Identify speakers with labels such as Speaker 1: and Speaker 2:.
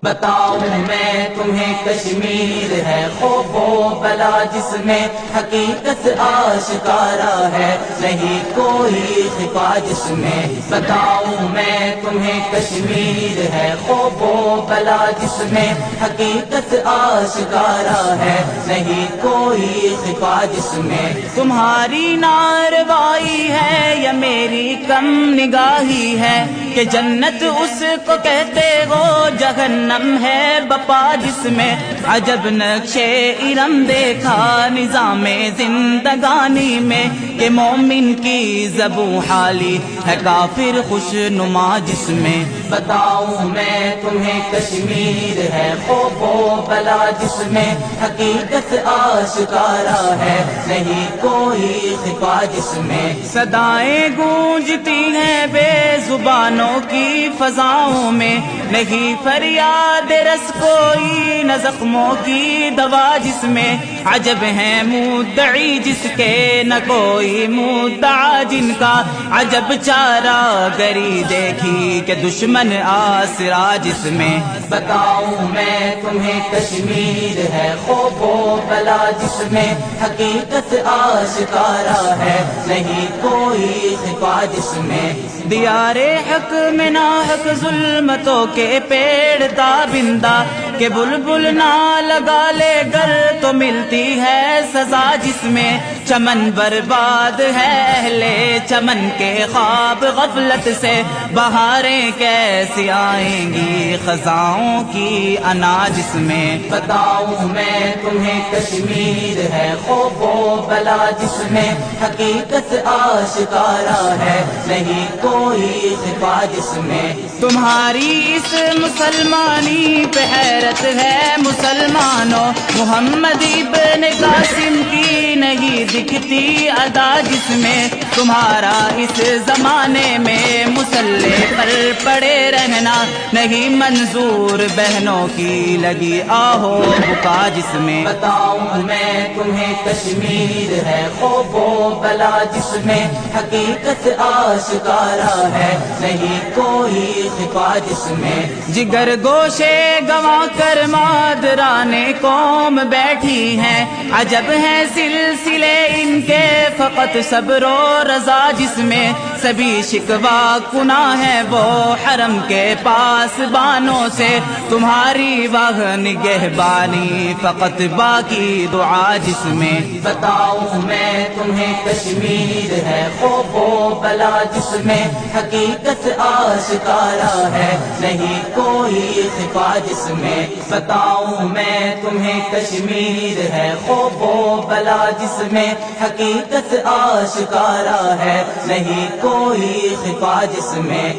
Speaker 1: بتاؤں میں تمہیں کشمیر ہے خوف و بلا جس میں حقیقت آشکارا ہے نہیں کوئی خفا جس میں بتاؤں میں تمہیں کشمیر ہے خوف و بلا جس میں حقیقت آشکارا ہے نہیں کوئی خفا جس میں تمہاری ناروائی ہے یا میری کم نگاہی ہے کہ جنت اس کو کہتے ہو جہنم ہے بپا جس میں عجب نقشے ارم دیکھا نظام زندگانی میں کہ مومن کی زبوں حالی ہے کافر خوش نما جس میں بتاؤں میں تمہیں کشمیر ہے خوف و بلا جس میں حقیقت آشکارا ہے نہیں کوئی خفا جس میں صدائیں گونجتی ہیں بے زبانوں کی فضاؤں میں نہیں فریاد رس کوئی نہ زخموں کی دوا جس میں عجب ہے مدعی جس کے نہ کوئی مدعا جن کا عجب چارہ گری دیکھی کہ دشمن آسرا جس میں بتاؤں میں تمہیں کشمیر ہے خوف و بلا جس میں حقیقت آشکارا ہے نہیں کوئی خفا جس میں دیار حق میں ناحق ظلمتوں کے پیڑ تابندہ کہ بلبل نہ لگا لے گر تو ملتی ہے سزا جس میں چمن برباد ہے اہل چمن کے خواب غفلت سے بہاریں کیسی آئیں گی خزاؤں کی انا جس میں بتاؤں میں تمہیں کشمیر ہے خوف و بلا جس میں حقیقت آشکارا ہے نہیں کوئی خفا جس میں تمہاری اس مسلمانی پہ حیرت ہے مسلمانوں محمد ابن قاسم کی نہیں دکھتی ادا جس میں تمہارا اس زمانے میں مسلح پر پڑے رہنا نہیں منظور بہنوں کی لگی آہو بکا جس میں بتاؤں میں تمہیں کشمیر ہے خوف و بلا جس میں حقیقت آشکارا ہے نہیں کوئی خفا جس میں جگر گوشے گواں کر مادرانے قوم بیٹھی ہیں عجب ہے سلسلے ان کے فقط صبر و رضا جس میں سبھی شکوا کنا ہے وہ حرم کے پاس بانوں سے تمہاری واہ نگہبانی فقط باقی دعا جس میں بتاؤں میں تمہیں کشمیر ہے خوف و بلا جس میں حقیقت آشکارا ہے نہیں کوئی خفا جس میں بتاؤں میں تمہیں کشمیر ہے خوف و بلا جس میں حقیقت آشکارا ہے نہیں کوئی خفا جس میں